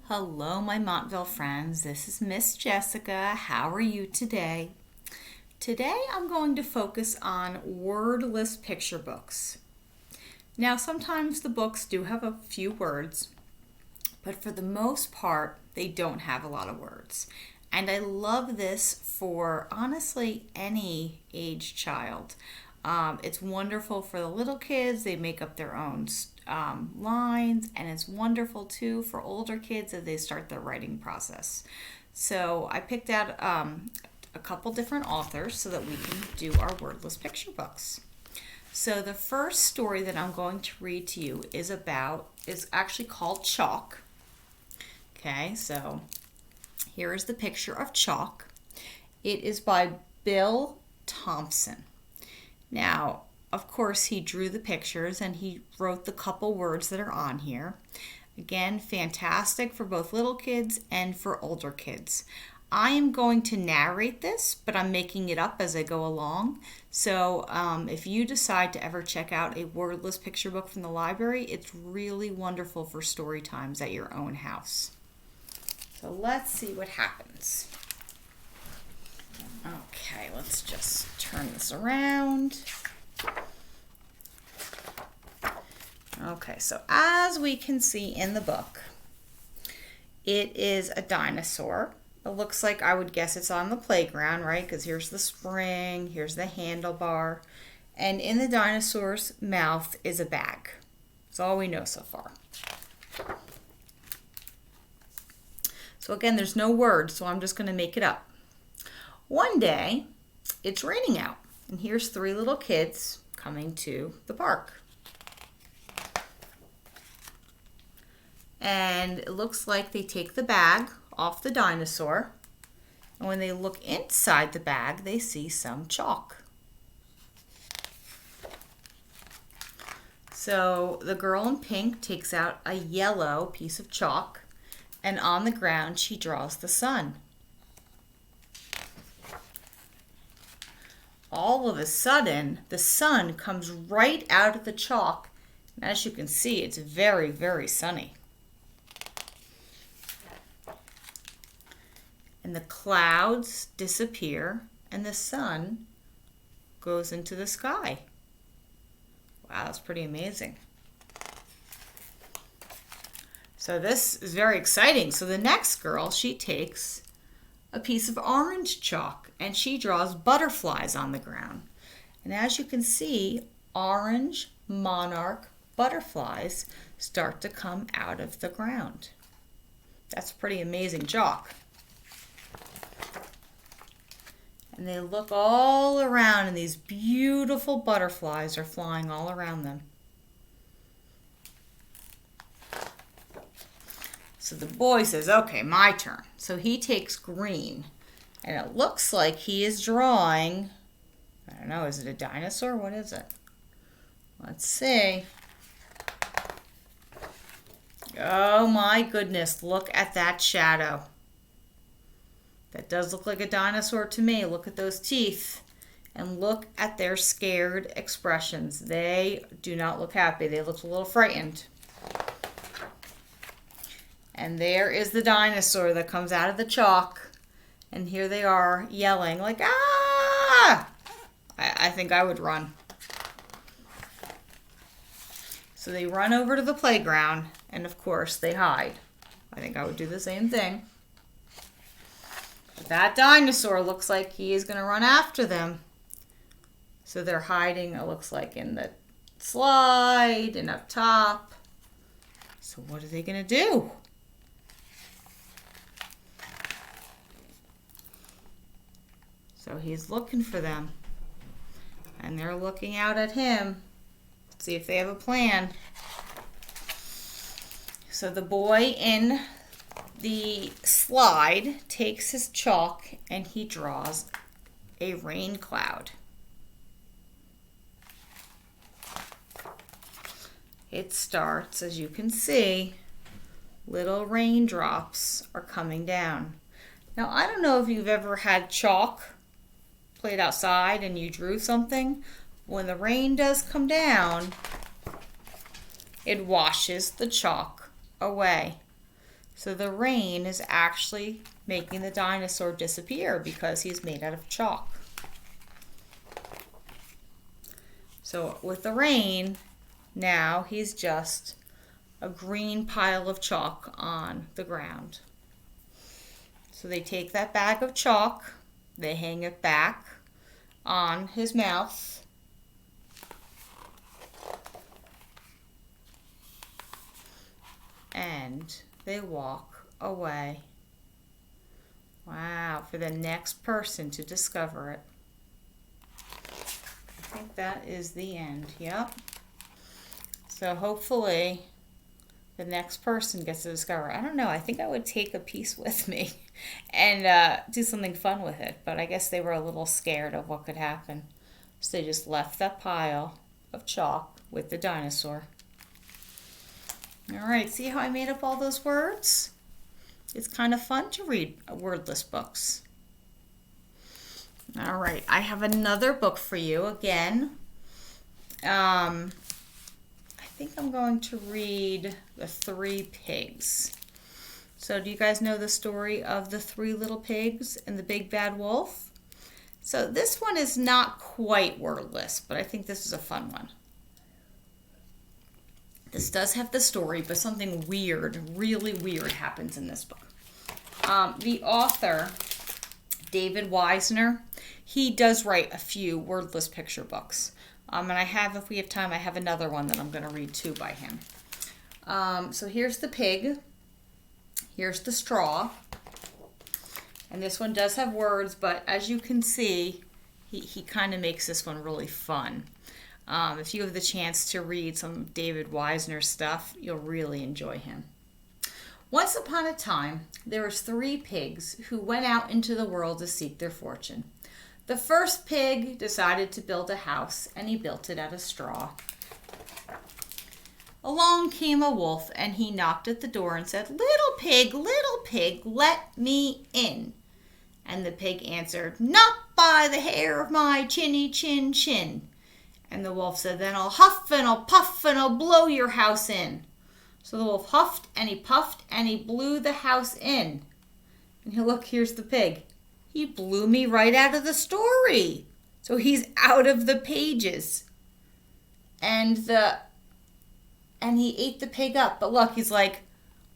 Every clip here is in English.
Hello, my Montville friends. This is Miss Jessica. How are you today? Today I'm going to focus on wordless picture books. Now, sometimes the books do have a few words, but for the most part, they don't have a lot of words. And I love this for honestly any age child. It's wonderful for the little kids. They make up their own lines, and it's wonderful too for older kids as they start their writing process. So I picked out a couple different authors so that we can do our wordless picture books. So the first story that I'm going to read to you is actually called Chalk. Okay, so here is the picture of Chalk. It is by Bill Thompson. Now, of course, he drew the pictures and he wrote the couple words that are on here. Again, fantastic for both little kids and for older kids. I am going to narrate this, but I'm making it up as I go along. So if you decide to ever check out a wordless picture book from the library, it's really wonderful for story times at your own house. So let's see what happens. Okay, let's just turn this around. Okay, so as we can see in the book, it is a dinosaur. It looks like, I would guess it's on the playground, right? Because here's the spring, here's the handlebar, and in the dinosaur's mouth is a bag. That's all we know so far. So again, there's no words, so I'm just going to make it up. One day, it's raining out, and here's three little kids coming to the park. And it looks like they take the bag off the dinosaur, and when they look inside the bag, they see some chalk. So the girl in pink takes out a yellow piece of chalk, and on the ground she draws the sun. All of a sudden, the sun comes right out of the chalk, and as you can see, it's very, very sunny. And the clouds disappear, and the sun goes into the sky. Wow, that's pretty amazing. So this is very exciting. So the next girl, she takes a piece of orange chalk and she draws butterflies on the ground. And as you can see, orange monarch butterflies start to come out of the ground. That's pretty amazing chalk. And they look all around, and these beautiful butterflies are flying all around them. So the boy says, okay, my turn. So he takes green, and it looks like he is drawing, I don't know, is it a dinosaur? What is it? Let's see. Oh my goodness, look at that shadow. That does look like a dinosaur to me. Look at those teeth. And look at their scared expressions. They do not look happy. They look a little frightened. And there is the dinosaur that comes out of the chalk. And here they are yelling like, ah! I think I would run. So they run over to the playground, and of course they hide. I think I would do the same thing. But that dinosaur looks like he is going to run after them. So they're hiding, it looks like, in the slide and up top. So what are they going to do? So he's looking for them. And they're looking out at him. Let's see if they have a plan. So the boy in the slide takes his chalk and he draws a rain cloud. It starts, as you can see, little raindrops are coming down. Now, I don't know if you've ever had chalk played outside and you drew something. When the rain does come down, it washes the chalk away. So the rain is actually making the dinosaur disappear because he's made out of chalk. So with the rain, now he's just a green pile of chalk on the ground. So they take that bag of chalk, they hang it back on his mouth, and they walk away. Wow, for the next person to discover it. I think that is the end. Yep. So hopefully the next person gets to discover it. I don't know. I think I would take a piece with me and do something fun with it. But I guess they were a little scared of what could happen. So they just left that pile of chalk with the dinosaur. All right. See how I made up all those words? It's kind of fun to read wordless books. All right, I have another book for you again. I think I'm going to read The Three Pigs. So do you guys know the story of the three little pigs and the big bad wolf? So this one is not quite wordless, but I think this is a fun one. This does have the story, but something weird, really weird happens in this book. The author, David Wisner, he does write a few wordless picture books. And I have, if we have time, I have another one that I'm going to read too by him. So here's the pig. Here's the straw. And this one does have words, but as you can see, he kind of makes this one really fun. If you have the chance to read some of David Wisner's stuff, you'll really enjoy him. Once upon a time, there was three pigs who went out into the world to seek their fortune. The first pig decided to build a house, and he built it out of straw. Along came a wolf, and he knocked at the door and said, little pig, let me in." And the pig answered, "Not by the hair of my chinny chin chin." And the wolf said, "Then I'll huff and I'll puff and I'll blow your house in." So the wolf huffed and he puffed and he blew the house in. And look, here's the pig. He blew me right out of the story. So he's out of the pages. And he ate the pig up. But look, he's like,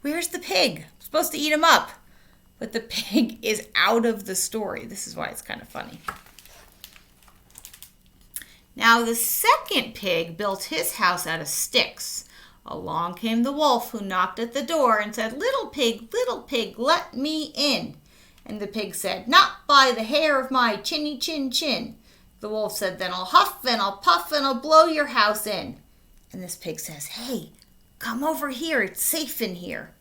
"Where's the pig? I'm supposed to eat him up." But the pig is out of the story. This is why it's kind of funny. Now the second pig built his house out of sticks. Along came the wolf, who knocked at the door and said, little pig, let me in." And the pig said, "Not by the hair of my chinny chin chin." The wolf said, "Then I'll huff and I'll puff and I'll blow your house in." And this pig says, "Hey, come over here, it's safe in here."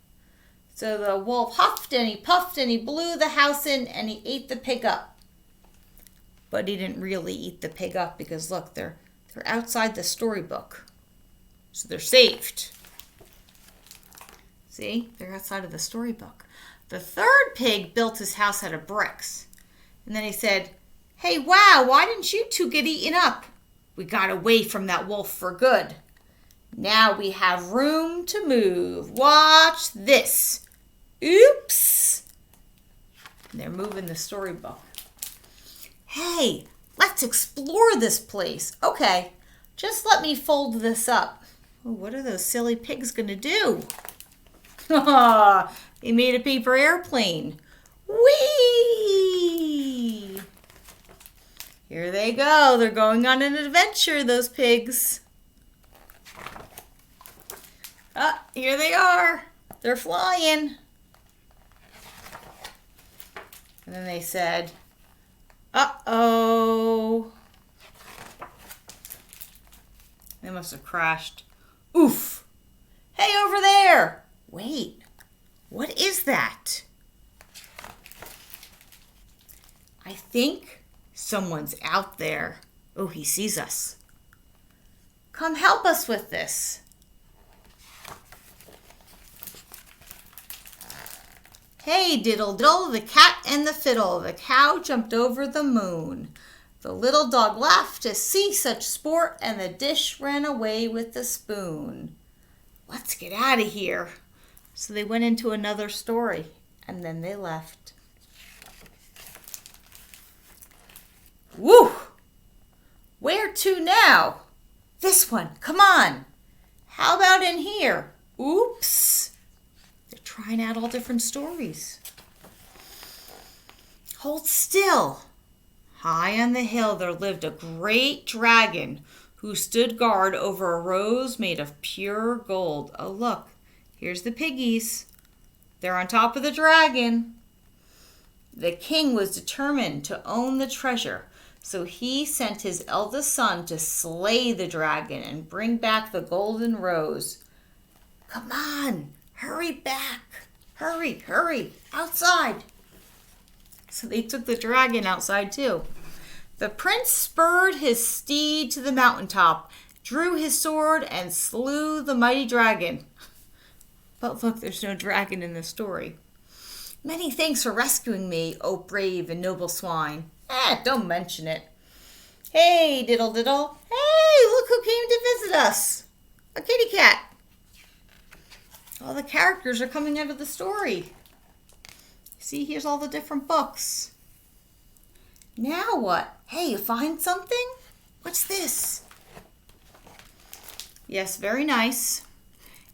So the wolf huffed and he puffed and he blew the house in and he ate the pig up. But he didn't really eat the pig up because look, they're outside the storybook. So they're saved. See, they're outside of the storybook. The third pig built his house out of bricks. And then he said, "Hey, wow, why didn't you two get eaten up? We got away from that wolf for good. Now we have room to move. Watch this." Oops. And they're moving the storybook. "Hey, let's explore this place." "Okay, just let me fold this up." Oh, what are those silly pigs going to do? They made a paper airplane. Whee! Here they go. They're going on an adventure, those pigs. Here they are. They're flying. And then they said, "Uh-oh." They must have crashed. Oof! Hey, over there! Wait, what is that? I think someone's out there. Oh, he sees us. Come help us with this. Hey, diddle diddle, the cat and the fiddle, the cow jumped over the moon. The little dog laughed to see such sport, and the dish ran away with the spoon. Let's get out of here. So they went into another story and then they left. Woo! Where to now? This one, come on. How about in here? Oops. They're trying out all different stories. Hold still. High on the hill there lived a great dragon who stood guard over a rose made of pure gold. Oh, look, here's the piggies. They're on top of the dragon. The king was determined to own the treasure, so he sent his eldest son to slay the dragon and bring back the golden rose. Come on, hurry back. Hurry, hurry, outside. So they took the dragon outside too. The prince spurred his steed to the mountaintop, drew his sword, and slew the mighty dragon. But look, there's no dragon in the story. Many thanks for rescuing me, O brave and noble swine. Don't mention it. Hey, diddle diddle. Hey, look who came to visit us. A kitty cat. All the characters are coming out of the story. See, here's all the different books. Now what? Hey, you find something? What's this? Yes, very nice.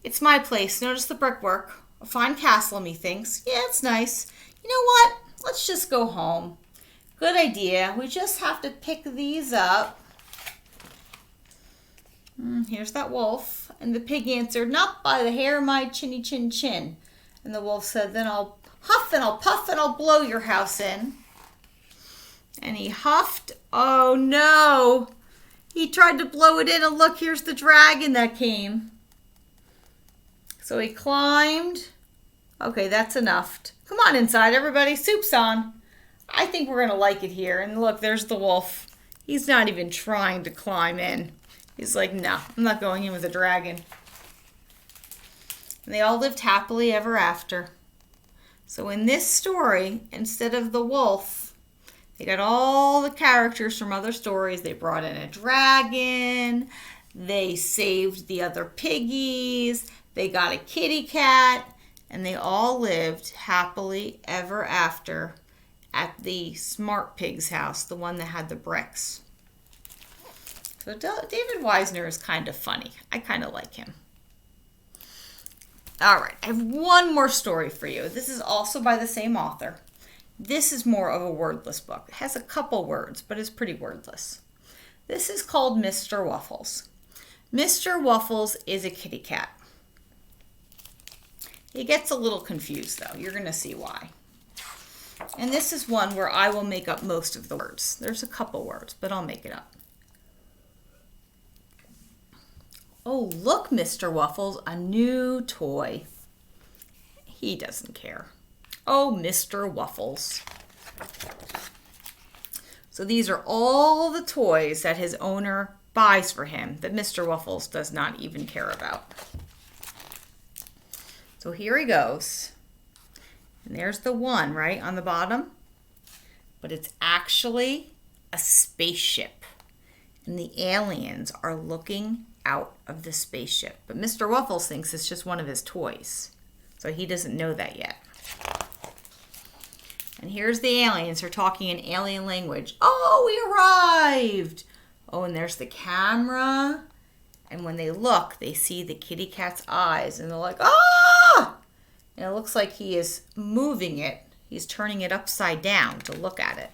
It's my place. Notice the brickwork. A fine castle, methinks. Yeah, it's nice. You know what? Let's just go home. Good idea. We just have to pick these up. Here's that wolf. And the pig answered, not by the hair of my chinny chin chin. And the wolf said, then I'll huff and I'll puff and I'll blow your house in. And he huffed. Oh no. He tried to blow it in and look, here's the dragon that came. So he climbed. Okay, that's enough. Come on inside, everybody. Soup's on. I think we're going to like it here. And look, there's the wolf. He's not even trying to climb in. He's like, no, I'm not going in with a dragon. And they all lived happily ever after. So in this story, instead of the wolf, they got all the characters from other stories. They brought in a dragon. They saved the other piggies. They got a kitty cat. And they all lived happily ever after at the smart pig's house, the one that had the bricks. So David Weisner is kind of funny. I kind of like him. All right, I have one more story for you. This is also by the same author. This is more of a wordless book. It has a couple words, but it's pretty wordless. This is called Mr. Waffles. Mr. Waffles is a kitty cat. He gets a little confused, though. You're going to see why. And this is one where I will make up most of the words. There's a couple words, but I'll make it up. Oh, look, Mr. Waffles, a new toy. He doesn't care. Oh, Mr. Waffles. So these are all the toys that his owner buys for him that Mr. Waffles does not even care about. So here he goes. And there's the one right on the bottom. But it's actually a spaceship. And the aliens are looking out of the spaceship. But Mr. Waffles thinks it's just one of his toys. So he doesn't know that yet. And here's the aliens. They're talking in alien language. Oh, we arrived. Oh, and there's the camera. And when they look, they see the kitty cat's eyes. And they're like, ah! And it looks like he is moving it. He's turning it upside down to look at it.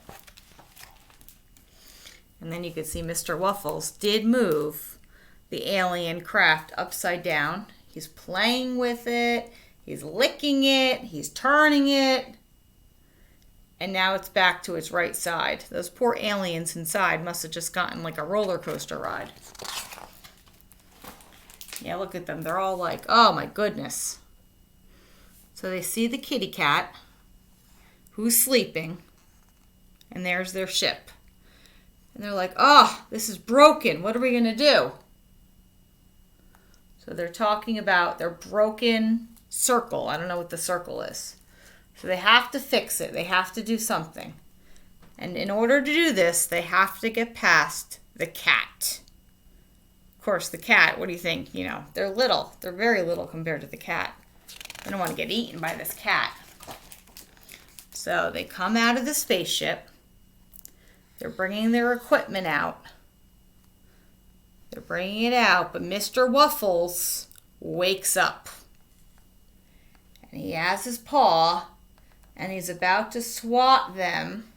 And then you can see Mr. Waffles did move the alien craft upside down. He's playing with it. He's licking it. He's turning it. And now it's back to its right side. Those poor aliens inside must have just gotten like a roller coaster ride. Yeah, look at them. They're all like, oh my goodness. So they see the kitty cat who's sleeping. And there's their ship. And they're like, oh, this is broken. What are we going to do? So they're talking about their broken circle. I don't know what the circle is. So they have to fix it. They have to do something. And in order to do this, they have to get past the cat. Of course, the cat, what do you think? You know, they're little. They're very little compared to the cat. They don't want to get eaten by this cat. So they come out of the spaceship. They're bringing their equipment out. They're bringing it out, but Mr. Waffles wakes up. And he has his paw, and he's about to swat them.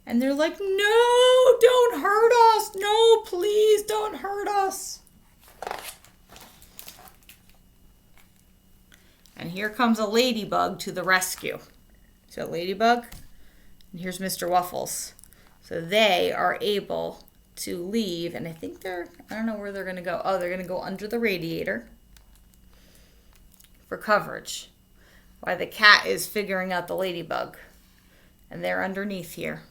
And they're like, no, don't hurt us. No, please don't hurt us. And here comes a ladybug to the rescue. So ladybug, and here's Mr. Waffles. So they are able to leave, and I think I don't know where they're going to go. Oh, they're going to go under the radiator for coverage while the cat is figuring out the ladybug. And they're underneath here.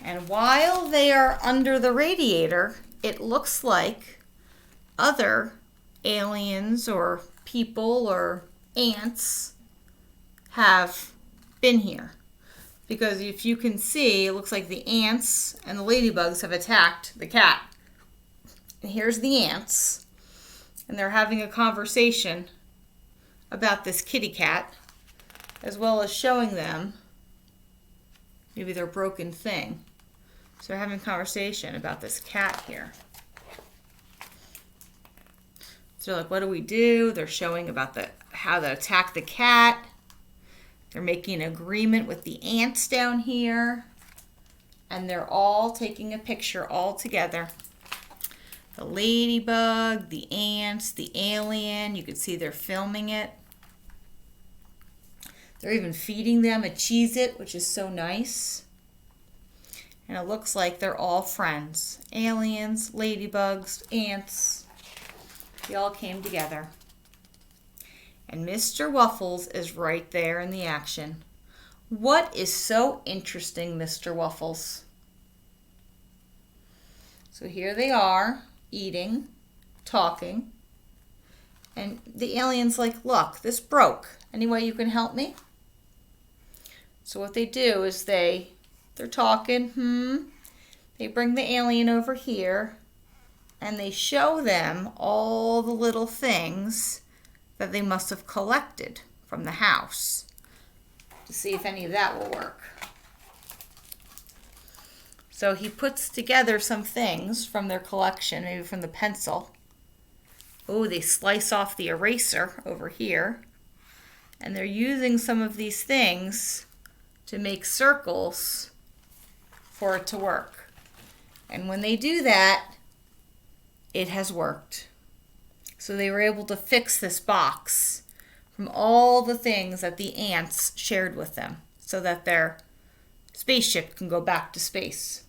And while they are under the radiator, it looks like other aliens or people or ants have been here. Because if you can see, it looks like the ants and the ladybugs have attacked the cat. And here's the ants. And they're having a conversation about this kitty cat, as well as showing them maybe their broken thing. So they're having a conversation about this cat here. So they're like, what do we do? They're showing about how to attack the cat. They're making an agreement with the ants down here. And they're all taking a picture all together. The ladybug, the ants, the alien. You can see they're filming it. They're even feeding them a Cheez-It, which is so nice. And it looks like they're all friends. Aliens, ladybugs, ants. They all came together. And Mr. Waffles is right there in the action. What is so interesting, Mr. Waffles? So here they are, eating, talking. And the alien's like, look, this broke. Any way you can help me? So what they do is they're talking, They bring the alien over here, and they show them all the little things that they must have collected from the house to see if any of that will work. So he puts together some things from their collection, maybe from the pencil. Oh, they slice off the eraser over here. And they're using some of these things to make circles for it to work. And when they do that, it has worked. So they were able to fix this box from all the things that the ants shared with them so that their spaceship can go back to space.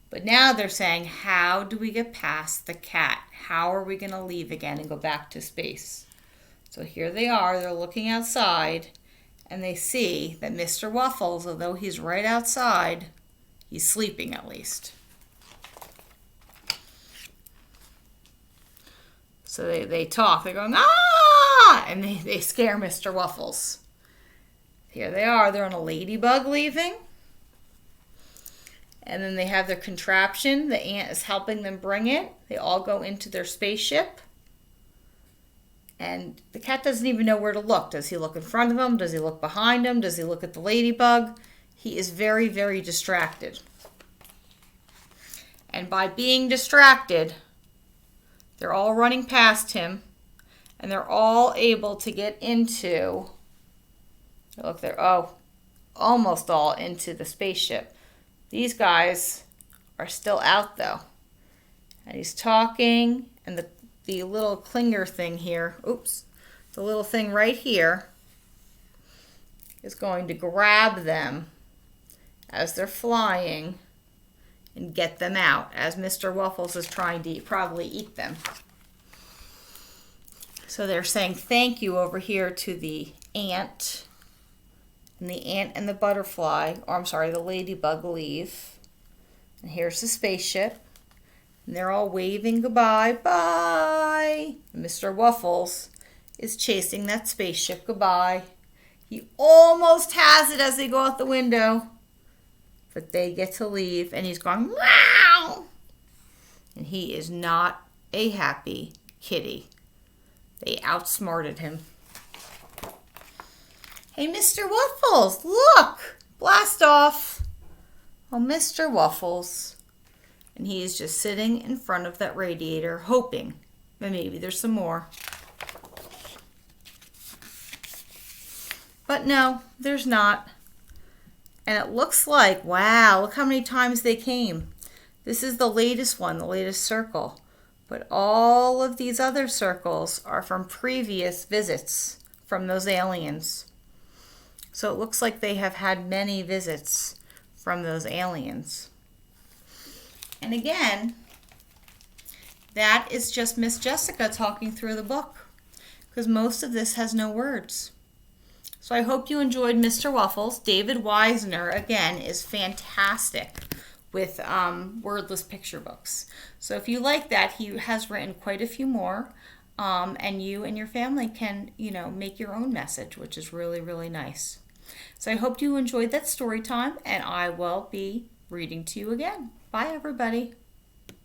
But now they're saying, how do we get past the cat? How are we going to leave again and go back to space? So here they are, they're looking outside, and they see that Mr. Waffles, although he's right outside, he's sleeping at least. So they talk, they're going, ah! And they scare Mr. Waffles. Here they are, they're on a ladybug leaving. And then they have their contraption. The ant is helping them bring it. They all go into their spaceship. And the cat doesn't even know where to look. Does he look in front of him? Does he look behind him? Does he look at the ladybug? He is very, very distracted. And by being distracted, they're all running past him. And they're all able to get into, look, they're almost all into the spaceship. These guys are still out though. And he's talking, and the little clinger thing here, the little thing right here is going to grab them as they're flying and get them out as Mr. Waffles is trying to probably eat them. So they're saying thank you over here to the ant. And the ant and the butterfly, the ladybug leave. And here's the spaceship. And they're all waving goodbye. Bye! And Mr. Waffles is chasing that spaceship goodbye. He almost has it as they go out the window. But they get to leave. And he's going, wow! And he is not a happy kitty. They outsmarted him. Hey, Mr. Waffles, look! Blast off! Oh, Mr. Waffles. And he is just sitting in front of that radiator, hoping that maybe there's some more. But no, there's not. And it looks like, wow, look how many times they came. This is the latest one, the latest circle. But all of these other circles are from previous visits from those aliens. So it looks like they have had many visits from those aliens. And again, that is just Miss Jessica talking through the book, because most of this has no words. So I hope you enjoyed Mr. Waffles. David Wisner, again, is fantastic with wordless picture books. So if you like that, he has written quite a few more, and you and your family can, make your own message, which is really, really nice. So I hope you enjoyed that story time, and I will be reading to you again. Bye, everybody.